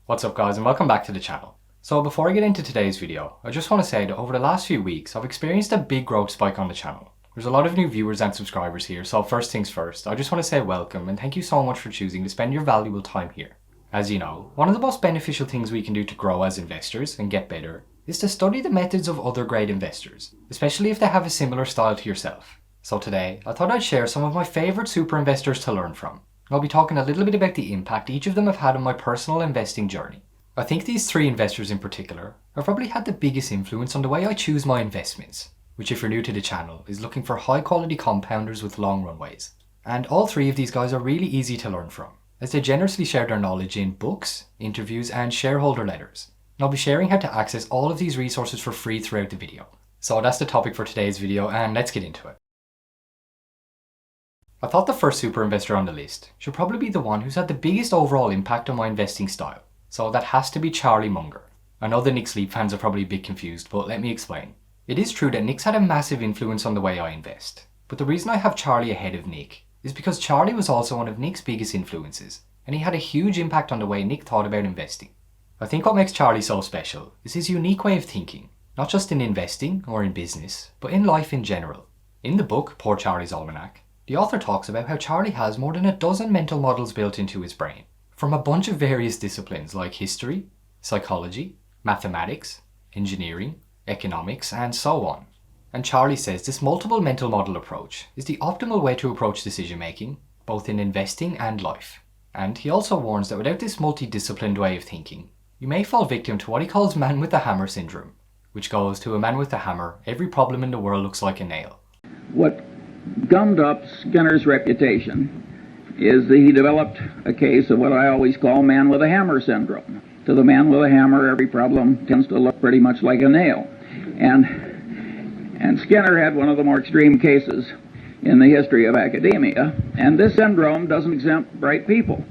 What's up guys, and welcome back to the channel. So before I get into today's video, I just want to say that over the last few weeks I've experienced a big growth spike on the channel. There's a lot of new viewers and subscribers here, so first things first, I just want to say welcome and thank you so much for choosing to spend your valuable time here. As you know, one of the most beneficial things we can do to grow as investors and get better is to study the methods of other great investors, especially if they have a similar style to yourself. So today, I thought I'd share some of my favourite super investors to learn from. I'll be talking a little bit about the impact each of them have had on my personal investing journey. I think these three investors in particular have probably had the biggest influence on the way I choose my investments, which if you're new to the channel is looking for high quality compounders with long runways. And all three of these guys are really easy to learn from, as they generously share their knowledge in books, interviews and shareholder letters. And I'll be sharing how to access all of these resources for free throughout the video. So that's the topic for today's video and let's get into it. I thought the first super investor on the list should probably be the one who's had the biggest overall impact on my investing style. So that has to be Charlie Munger. I know the Nick Sleep fans are probably a bit confused, but let me explain. It is true that Nick's had a massive influence on the way I invest. But the reason I have Charlie ahead of Nick is because Charlie was also one of Nick's biggest influences, and he had a huge impact on the way Nick thought about investing. I think what makes Charlie so special is his unique way of thinking, not just in investing or in business, but in life in general. In the book, Poor Charlie's Almanac, the author talks about how Charlie has more than a dozen mental models built into his brain, from a bunch of various disciplines like history, psychology, mathematics, engineering, economics, and so on. And Charlie says this multiple mental model approach is the optimal way to approach decision making, both in investing and life. And he also warns that without this multidisciplined way of thinking, you may fall victim to what he calls man with the hammer syndrome, which goes to a man with a hammer, every problem in the world looks like a nail. What gummed up Skinner's reputation is that he developed a case of what I always call man with a hammer syndrome. To the man with a hammer, every problem tends to look pretty much like a nail. And Skinner had one of the more extreme cases in the history of academia, and this syndrome doesn't exempt bright people.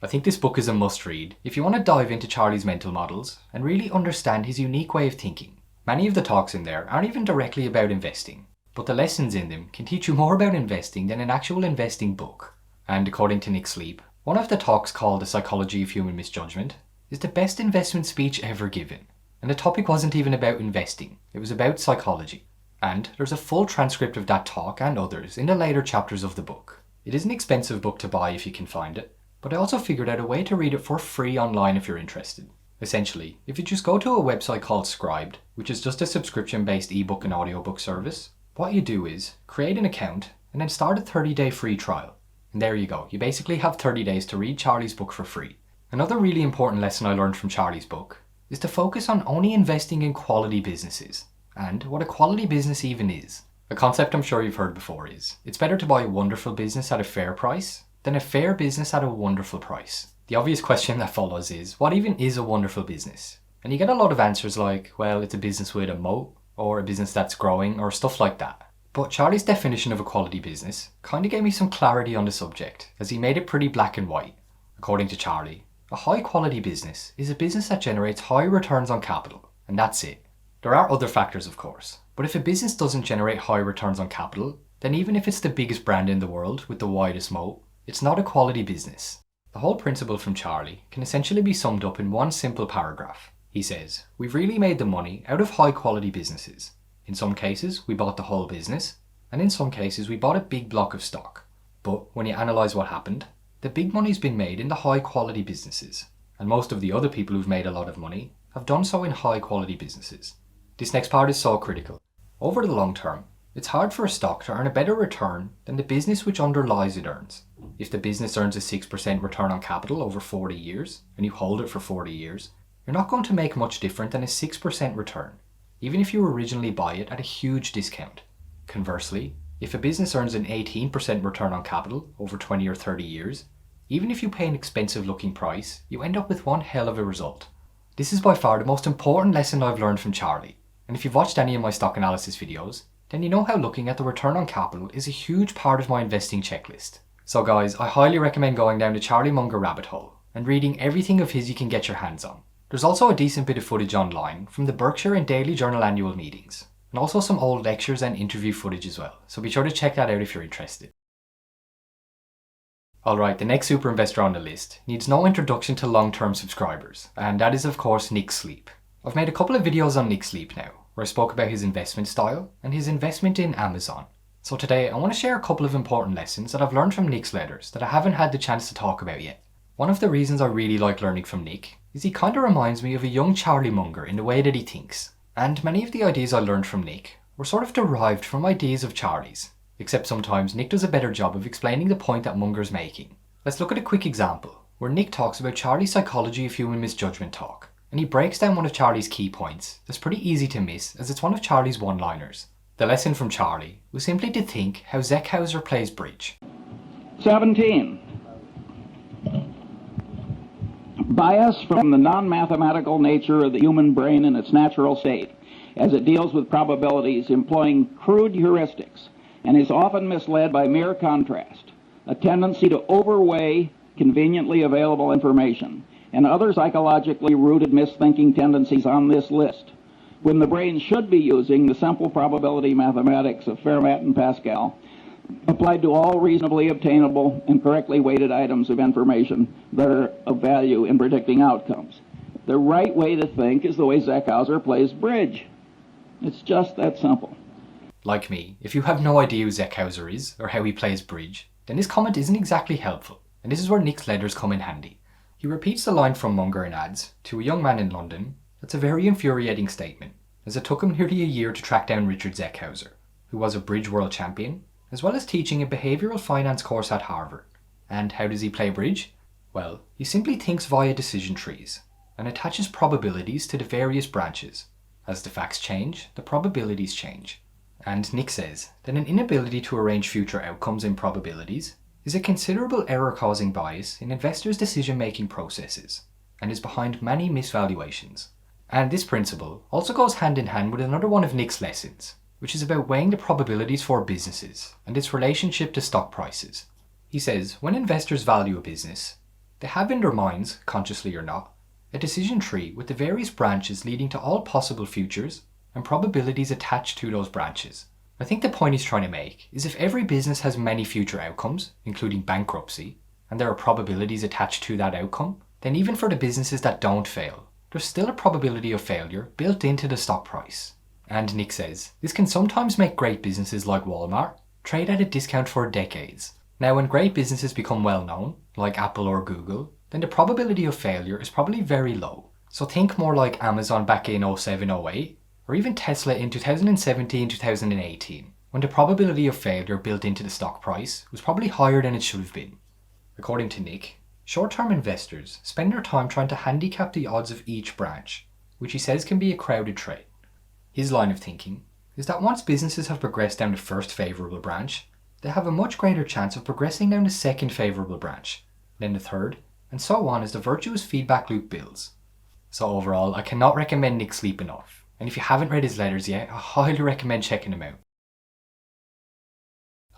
I think this book is a must-read if you want to dive into Charlie's mental models and really understand his unique way of thinking. Many of the talks in there aren't even directly about investing, but the lessons in them can teach you more about investing than an actual investing book. And according to Nick Sleep, one of the talks called The Psychology of Human Misjudgment is the best investment speech ever given. And the topic wasn't even about investing, it was about psychology. And there's a full transcript of that talk and others in the later chapters of the book. It is an expensive book to buy if you can find it, but I also figured out a way to read it for free online if you're interested. Essentially, if you just go to a website called Scribed, which is just a subscription-based ebook and audiobook service, what you do is create an account and then start a 30-day free trial. And there you go, you basically have 30 days to read Charlie's book for free. Another really important lesson I learned from Charlie's book is to focus on only investing in quality businesses, and what a quality business even is. A concept I'm sure you've heard before is, it's better to buy a wonderful business at a fair price than a fair business at a wonderful price. The obvious question that follows is, what even is a wonderful business? And you get a lot of answers like, well, it's a business with a moat, or a business that's growing, or stuff like that. But Charlie's definition of a quality business kind of gave me some clarity on the subject, as he made it pretty black and white. According to Charlie, a high quality business is a business that generates high returns on capital, and that's it. There are other factors of course, but if a business doesn't generate high returns on capital, then even if it's the biggest brand in the world with the widest moat, it's not a quality business. The whole principle from Charlie can essentially be summed up in one simple paragraph. He says, we've really made the money out of high quality businesses. In some cases, we bought the whole business, and in some cases, we bought a big block of stock. But when you analyse what happened, the big money's been made in the high quality businesses, and most of the other people who've made a lot of money have done so in high quality businesses. This next part is so critical. Over the long term, it's hard for a stock to earn a better return than the business which underlies it earns. If the business earns a 6% return on capital over 40 years, and you hold it for 40 years, you're not going to make much different than a 6% return, even if you originally buy it at a huge discount. Conversely, if a business earns an 18% return on capital over 20 or 30 years, even if you pay an expensive looking price, you end up with one hell of a result. This is by far the most important lesson I've learned from Charlie, and if you've watched any of my stock analysis videos, then you know how looking at the return on capital is a huge part of my investing checklist. So guys, I highly recommend going down the Charlie Munger rabbit hole and reading everything of his you can get your hands on. There's also a decent bit of footage online from the Berkshire and Daily Journal annual meetings, and also some old lectures and interview footage as well, so be sure to check that out if you're interested. Alright, the next super investor on the list needs no introduction to long-term subscribers, and that is of course Nick Sleep. I've made a couple of videos on Nick Sleep now, where I spoke about his investment style and his investment in Amazon. So today I want to share a couple of important lessons that I've learned from Nick's letters that I haven't had the chance to talk about yet. One of the reasons I really like learning from Nick is he kind of reminds me of a young Charlie Munger in the way that he thinks. And many of the ideas I learned from Nick were sort of derived from ideas of Charlie's. Except sometimes Nick does a better job of explaining the point that Munger's making. Let's look at a quick example, where Nick talks about Charlie's psychology of human misjudgment talk, and he breaks down one of Charlie's key points that's pretty easy to miss as it's one of Charlie's one-liners. The lesson from Charlie was simply to think how Zeckhauser plays bridge. 17. Bias from the non-mathematical nature of the human brain in its natural state, as it deals with probabilities employing crude heuristics, and is often misled by mere contrast, a tendency to overweigh conveniently available information, and other psychologically rooted misthinking tendencies on this list, when the brain should be using the simple probability mathematics of Fermat and Pascal, applied to all reasonably obtainable and correctly weighted items of information that are of value in predicting outcomes. The right way to think is the way Zeckhauser plays bridge. It's just that simple. Like me, if you have no idea who Zeckhauser is, or how he plays bridge, then this comment isn't exactly helpful, and this is where Nick's letters come in handy. He repeats the line from Munger and adds, to a young man in London, that's a very infuriating statement, as it took him nearly a year to track down Richard Zeckhauser, who was a bridge world champion, as well as teaching a behavioural finance course at Harvard. And how does he play bridge? Well, he simply thinks via decision trees, and attaches probabilities to the various branches. As the facts change, the probabilities change. And Nick says that an inability to arrange future outcomes in probabilities is a considerable error-causing bias in investors' decision-making processes, and is behind many misvaluations. And this principle also goes hand in hand with another one of Nick's lessons, which is about weighing the probabilities for businesses and its relationship to stock prices. He says when investors value a business, they have in their minds, consciously or not, a decision tree with the various branches leading to all possible futures and probabilities attached to those branches. I think the point he's trying to make is if every business has many future outcomes, including bankruptcy, and there are probabilities attached to that outcome, then even for the businesses that don't fail, there's still a probability of failure built into the stock price. And Nick says this can sometimes make great businesses like Walmart trade at a discount for decades. Now when great businesses become well known, like Apple or Google, then the probability of failure is probably very low. So think more like Amazon back in 07-08, or even Tesla in 2017-2018, when the probability of failure built into the stock price was probably higher than it should have been. According to Nick, short-term investors spend their time trying to handicap the odds of each branch, which he says can be a crowded trade. His line of thinking is that once businesses have progressed down the first favourable branch, they have a much greater chance of progressing down the second favourable branch, then the third, and so on as the virtuous feedback loop builds. So overall, I cannot recommend Nick Sleep enough. And if you haven't read his letters yet, I highly recommend checking them out.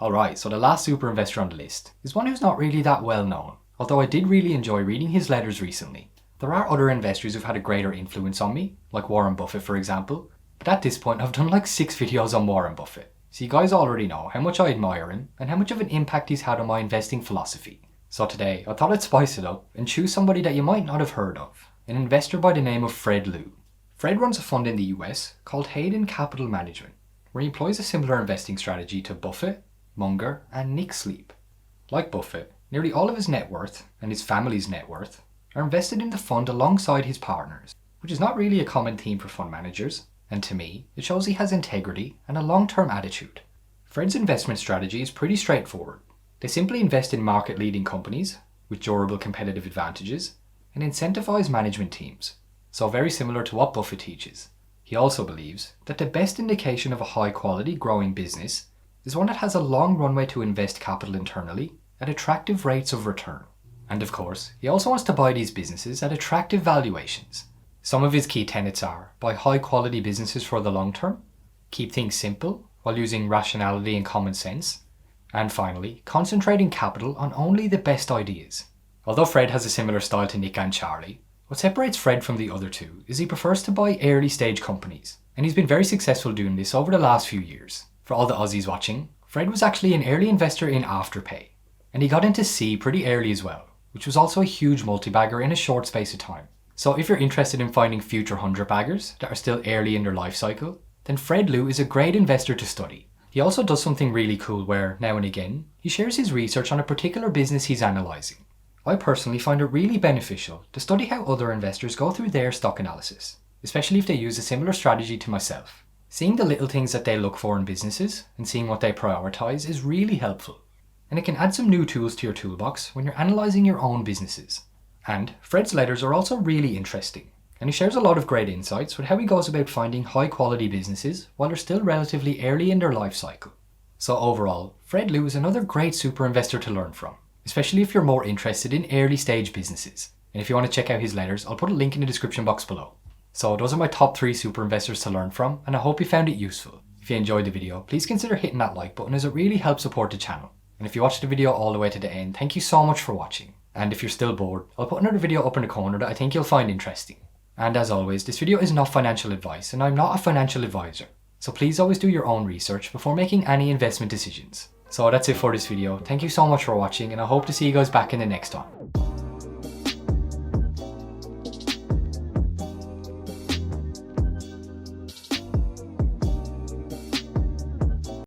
Alright, so the last super investor on the list is one who's not really that well known, although I did really enjoy reading his letters recently. There are other investors who've had a greater influence on me, like Warren Buffett for example, but at this point I've done like 6 videos on Warren Buffett, so you guys already know how much I admire him and how much of an impact he's had on my investing philosophy. So today I thought I'd spice it up and choose somebody that you might not have heard of, an investor by the name of Fred Liu. Fred runs a fund in the US called Hayden Capital Management, where he employs a similar investing strategy to Buffett, Munger, and Nick Sleep. Like Buffett, nearly all of his net worth and his family's net worth are invested in the fund alongside his partners, which is not really a common theme for fund managers, and to me, it shows he has integrity and a long-term attitude. Fred's investment strategy is pretty straightforward. They simply invest in market-leading companies with durable competitive advantages and incentivize management teams. So very similar to what Buffett teaches. He also believes that the best indication of a high-quality growing business is one that has a long runway to invest capital internally at attractive rates of return. And of course, he also wants to buy these businesses at attractive valuations. Some of his key tenets are buy high-quality businesses for the long term, keep things simple while using rationality and common sense, and finally, concentrating capital on only the best ideas. Although Fred has a similar style to Nick and Charlie, what separates Fred from the other two is he prefers to buy early stage companies, and he's been very successful doing this over the last few years. For all the Aussies watching, Fred was actually an early investor in Afterpay, And he got into C pretty early as well, which was also a huge multi-bagger in a short space of time. So if you're interested in finding future 100-baggers that are still early in their life cycle, then Fred Liu is a great investor to study. He also does something really cool where, now and again, he shares his research on a particular business he's analysing. I personally find it really beneficial to study how other investors go through their stock analysis, especially if they use a similar strategy to myself. Seeing the little things that they look for in businesses and seeing what they prioritise is really helpful. And it can add some new tools to your toolbox when you're analysing your own businesses. And Fred's letters are also really interesting, and he shares a lot of great insights with how he goes about finding high quality businesses while they're still relatively early in their life cycle. So overall, Fred Liu is another great super investor to learn from, especially if you're more interested in early stage businesses. And if you want to check out his letters, I'll put a link in the description box below. So those are my top 3 super investors to learn from, and I hope you found it useful. If you enjoyed the video, please consider hitting that like button as it really helps support the channel. And if you watched the video all the way to the end, thank you so much for watching. And if you're still bored, I'll put another video up in the corner that I think you'll find interesting. And as always, this video is not financial advice and I'm not a financial advisor. So please always do your own research before making any investment decisions. So that's it for this video. Thank you so much for watching and I hope to see you guys back in the next one.